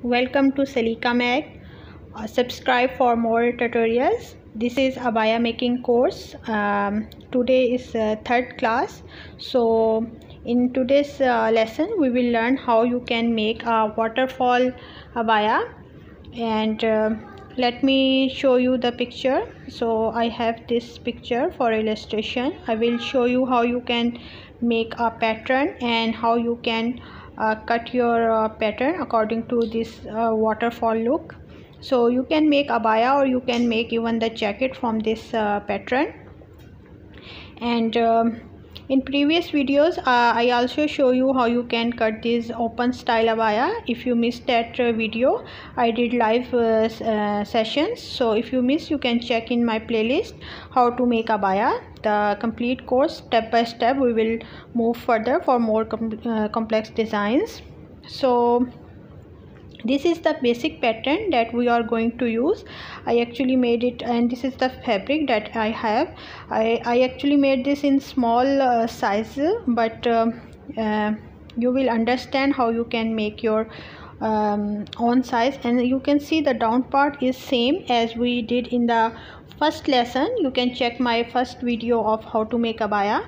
Welcome to Salika Mag. Subscribe for more tutorials. This is abaya making course. Today is third class. So in today's lesson we will learn how you can make a waterfall abaya, and let me show you the picture. So I have this picture for illustration. I will show you how you can make a pattern and how you can cut your pattern according to this waterfall look. So you can make abaya or you can make even the jacket from this pattern. And in previous videos I also show you how you can cut this open style abaya. If you missed that video, I did live sessions. So if you missed, you can check in my playlist how to make abaya, the complete course step by step. We will move further for more complex designs. So this is the basic pattern that we are going to use. I actually made it, and this is the fabric that I have. I actually made this in small size, but you will understand how you can make your own size. And you can see the down part is same as we did in the first lesson. You can check my first video of how to make abaya,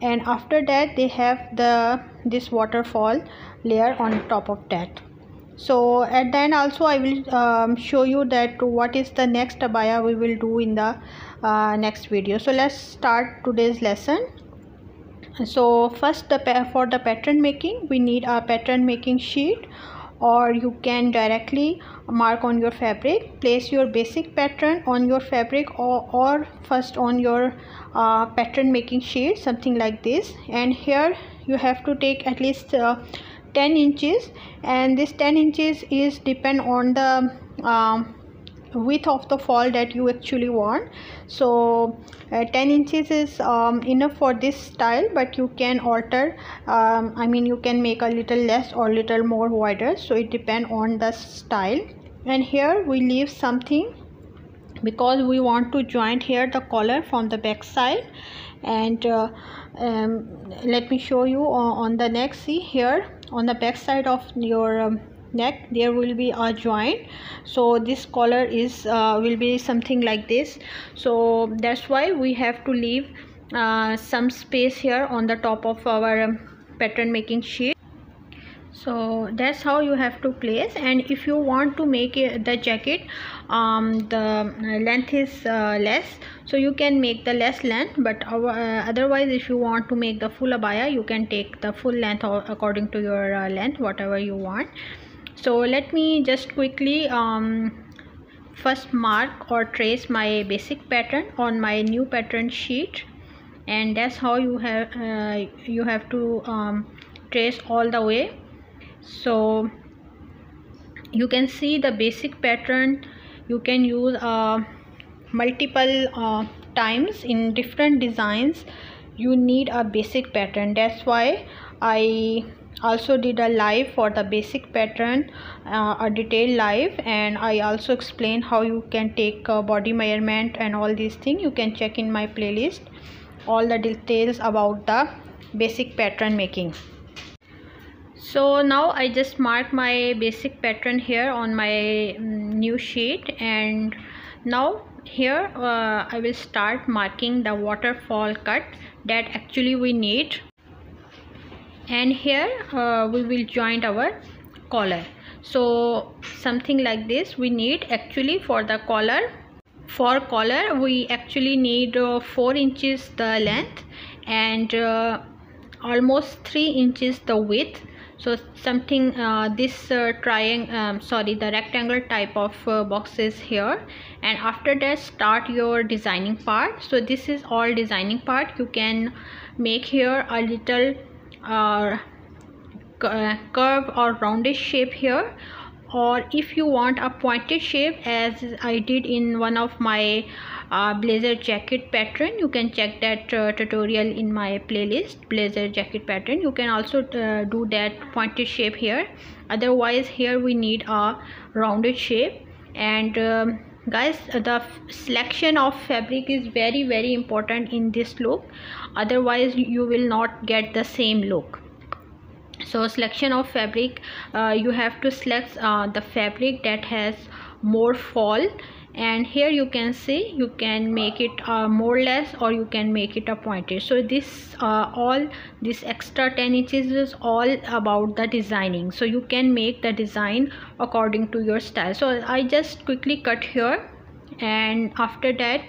and after that they have this waterfall layer on top of that. So at the end also I will show you that what is the next abaya we will do in the next video. So let's start today's lesson. So first, for the pattern making, we need a pattern making sheet, or you can directly mark on your fabric. Place your basic pattern on your fabric, or first on your pattern making sheet, something like this. And here you have to take at least 10 inches, and this 10 inches is depend on the width of the fall that you actually want. So 10 inches is enough for this style, but you can alter, I mean you can make a little less or little more wider, so it depends on the style. And here we leave something because we want to join here the collar from the back side. And let me show you on the neck. See here on the back side of your neck there will be a joint, so this collar is will be something like this. So that's why we have to leave some space here on the top of our pattern making sheet. So that's how you have to place. And if you want to make the jacket, the length is less, so you can make the less length, but otherwise if you want to make the full abaya, you can take the full length according to your length, whatever you want. So let me just quickly first mark or trace my basic pattern on my new pattern sheet, and that's how you have to trace all the way. So you can see the basic pattern you can use multiple times in different designs. You need a basic pattern. That's why I also did a live for the basic pattern, a detailed live, and I also explained how you can take body measurement and all these things. You can check in my playlist all the details about the basic pattern making. So now I just mark my basic pattern here on my new sheet, and now here I will start marking the waterfall cut that actually we need. And here we will join our collar. So something like this we need actually for the collar. For collar we actually need 4 inches the length and almost 3 inches the width. So something this the rectangle type of boxes here. And after that start your designing part. So this is all designing part. You can make here a little curve or rounded shape here, or if you want a pointed shape as I did in one of my blazer jacket pattern, you can check that tutorial in my playlist, blazer jacket pattern. You can also do that pointed shape here. Otherwise here we need a rounded shape. And guys, the selection of fabric is very important in this look, otherwise you will not get the same look. So selection of fabric, you have to select the fabric that has more fall, and here you can see you can make it more less, or you can make it a pointed. So this all this extra 10 inches is all about the designing, so you can make the design according to your style. So I just quickly cut here, and after that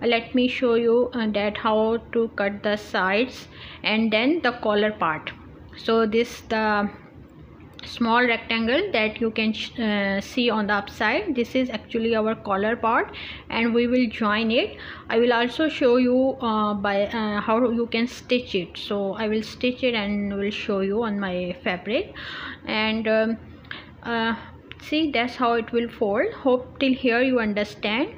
let me show you that how to cut the sides and then the collar part. So this the small rectangle that you can see on the upside, this is actually our collar part, and we will join it. I will also show you by how you can stitch it. So I will stitch it and will show you on my fabric. And see, that's how it will fold. Hope till here you understand.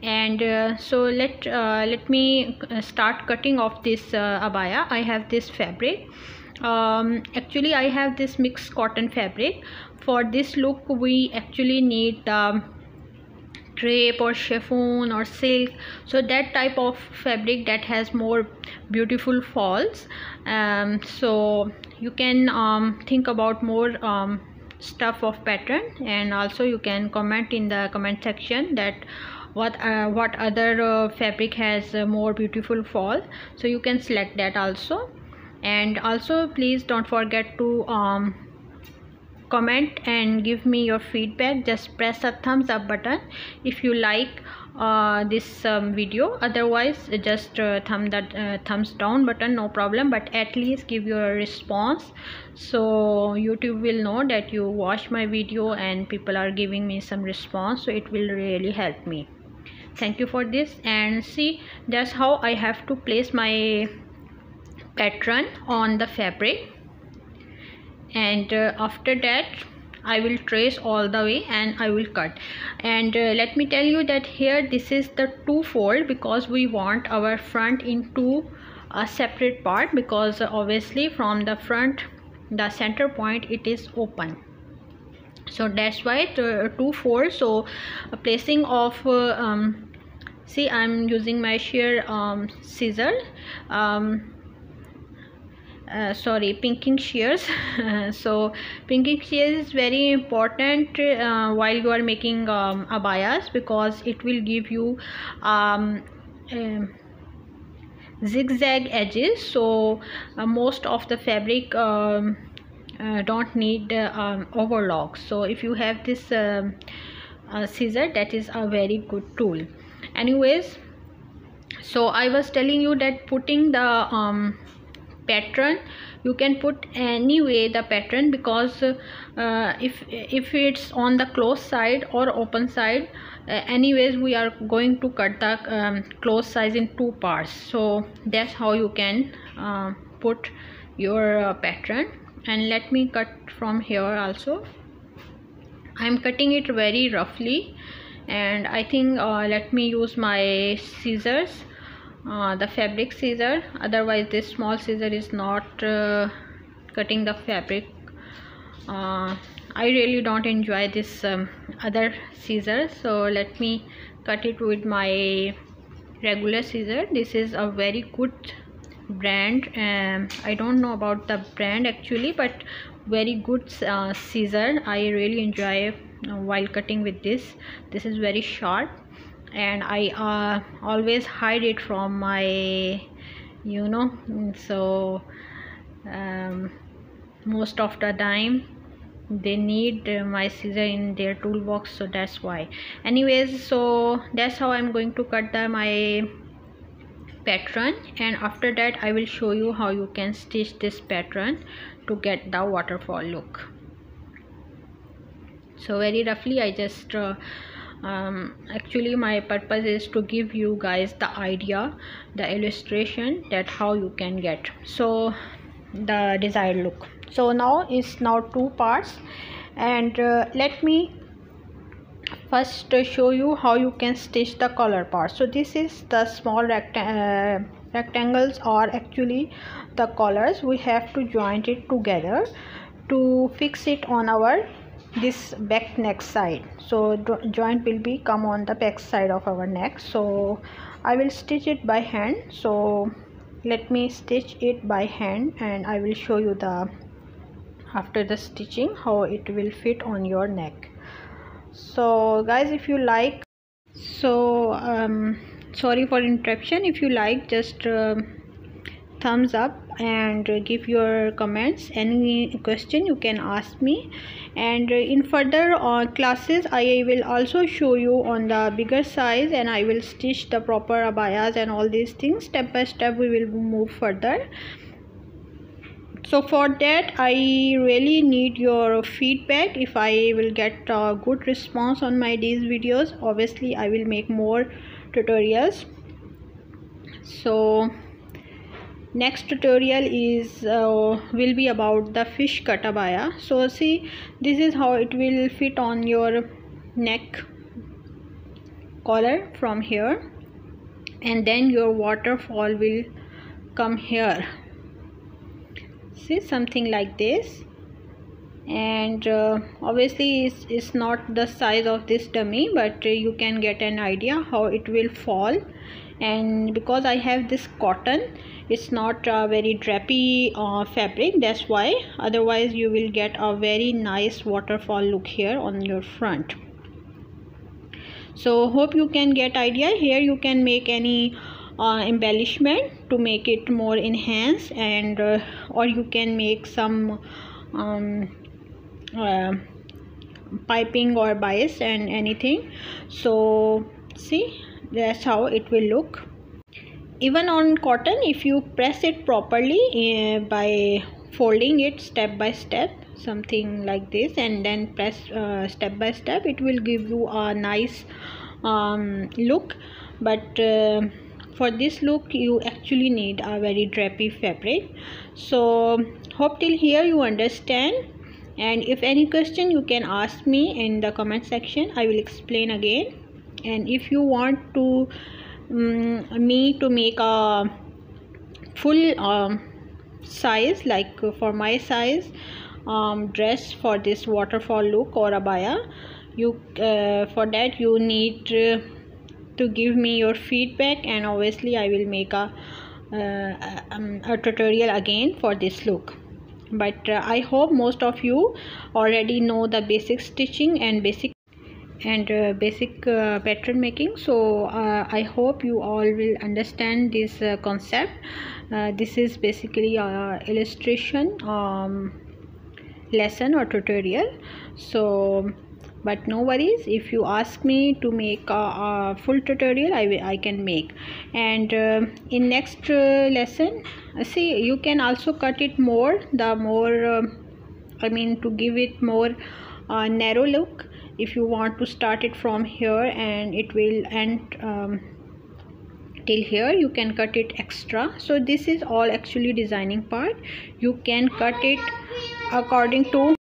And so let me start cutting off this abaya. I have this fabric. Actually I have this mixed cotton fabric. For this look we actually need crepe or chiffon or silk, so that type of fabric that has more beautiful falls. So you can think about more stuff of pattern, and also you can comment in the comment section that what other fabric has more beautiful fall, so you can select that also. And also please don't forget to comment and give me your feedback. Just press a thumbs up button if you like this video. Otherwise just thumbs down button, no problem, but at least give your response, so YouTube will know that you watch my video and people are giving me some response, so it will really help me. Thank you for this. And see, that's how I have to place my pattern on the fabric, and after that I will trace all the way and I will cut. And let me tell you that here this is the two fold, because we want our front into a separate part, because obviously from the front the center point it is open, so that's why two fold. So placing of see, I'm using my shear scissor, sorry, pinking shears. So pinking shears is very important while you are making abayas, because it will give you zigzag edges. So most of the fabric don't need overlock. So if you have this scissor, that is a very good tool. Anyways, so I was telling you that putting the pattern, you can put any way the pattern, because if it's on the closed side or open side, anyways we are going to cut the closed size in two parts. So that's how you can put your pattern. And let me cut from here also. I'm cutting it very roughly, and I think let me use my scissors, the fabric scissor, otherwise this small scissor is not cutting the fabric. I really don't enjoy this other scissor, so let me cut it with my regular scissor. This is a very good brand, I don't know about the brand actually, but very good scissor. I really enjoy while cutting with this. This is very sharp, and I always hide it from my, you know, so most of the time they need my scissor in their toolbox, so that's why. Anyways, so that's how I'm going to cut my pattern, and after that I will show you how you can stitch this pattern to get the waterfall look. So very roughly I just actually my purpose is to give you guys the idea, the illustration, that how you can get so the desired look. So now is now two parts, and let me first show you how you can stitch the collar part. So this is the small rectangles are actually the collars. We have to join it together to fix it on our this back neck side. So joint will be come on the back side of our neck. So I will stitch it by hand. So let me stitch it by hand and I will show you the after the stitching, how it will fit on your neck. So guys, if you like, sorry for interruption. If you like, just thumbs up and give your comments. Any question you can ask me, and in further classes I will also show you on the bigger size, and I will stitch the proper abayas and all these things. Step by step we will move further. So for that I really need your feedback. If I will get a good response on these videos, obviously I will make more tutorials. So next tutorial is will be about the fish cut abaya. So see, this is how it will fit on your neck collar from here, and then your waterfall will come here. See, something like this. And obviously it's not the size of this dummy, but you can get an idea how it will fall. And because I have this cotton, it's not a very drapey fabric, that's why. Otherwise you will get a very nice waterfall look here on your front. So hope you can get idea. Here you can make any embellishment to make it more enhanced, and or you can make some piping or bias and anything. So see, that's how it will look. Even on cotton, if you press it properly by folding it step by step, something like this, and then press step by step, it will give you a nice look. But for this look you actually need a very drapey fabric. So hope till here you understand, and if any question you can ask me in the comment section. I will explain again. And if you want to me to make a full size, like for my size dress for this waterfall look or abaya, you for that you need to give me your feedback, and obviously I will make a tutorial again for this look. But I hope most of you already know the basic stitching and basic pattern making. So I hope you all will understand this concept. This is basically a illustration lesson or tutorial. So but no worries, if you ask me to make a full tutorial, I can make. And in next lesson, see, you can also cut it more, the more I mean to give it more narrow look. If you want to start it from here and it will end till here, you can cut it extra. So this is all actually designing part. You can cut it according to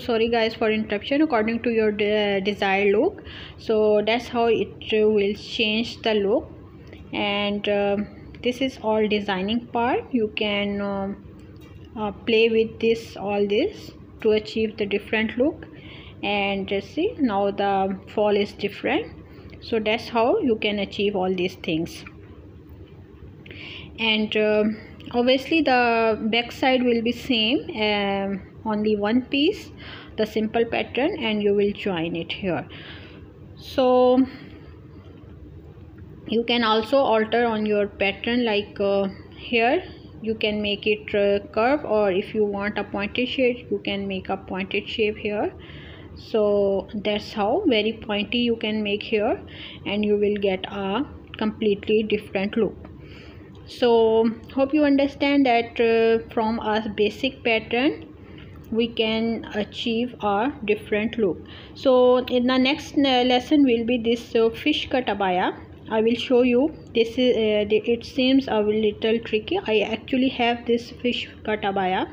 sorry guys for interruption, according to your desired look. So that's how it will change the look. And this is all designing part. You can play with this, all this, to achieve the different look. And see, now the fall is different. So that's how you can achieve all these things. And obviously the back side will be same, only one piece, the simple pattern, and you will join it here. So you can also alter on your pattern, like here you can make it curve, or if you want a pointed shape, you can make a pointed shape here. So that's how very pointy you can make here, and you will get a completely different look. So hope you understand that from a basic pattern we can achieve a different look. So in the next lesson will be this fish cut abaya. I will show you. This is it seems a little tricky. I actually have this fish cut abaya,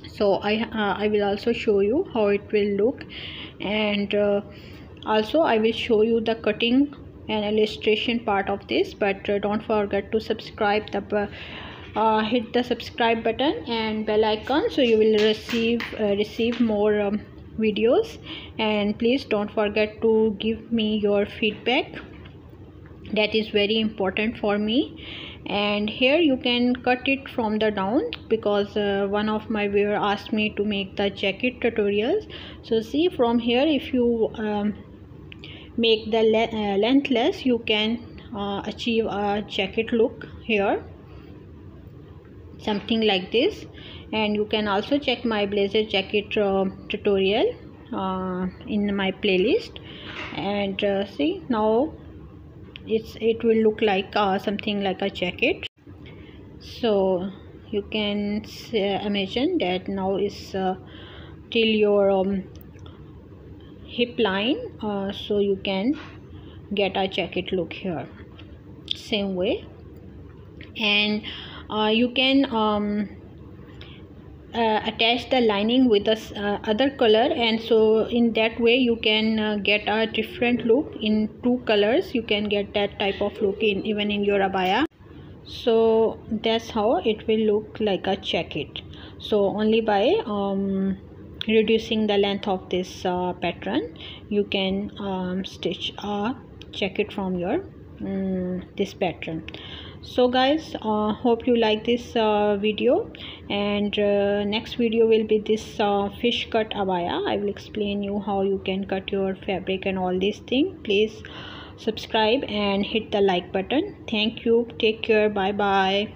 so I will also show you how it will look. And also I will show you the cutting and illustration part of this. But don't forget to subscribe, hit the subscribe button and bell icon, so you will receive more videos. And please don't forget to give me your feedback, that is very important for me. and here you can cut it from the down, because one of my viewer asked me to make the jacket tutorials. So see, from here if you make the length less, you can achieve a jacket look here, something like this. And you can also check my blazer jacket tutorial in my playlist, and see, now it will look like something like a jacket. So you can imagine that now is till your hip line, so you can get a jacket look here, same way. And you can attach the lining with the other color, and so in that way you can get a different look in two colors. You can get that type of look in even in your abaya. So that's how it will look like a jacket. So only by reducing the length of this pattern, you can stitch a jacket from your this pattern. So guys, hope you like this video, and next video will be this fish cut abaya. I will explain you how you can cut your fabric and all these things. Please subscribe and hit the like button. Thank you, take care, bye bye.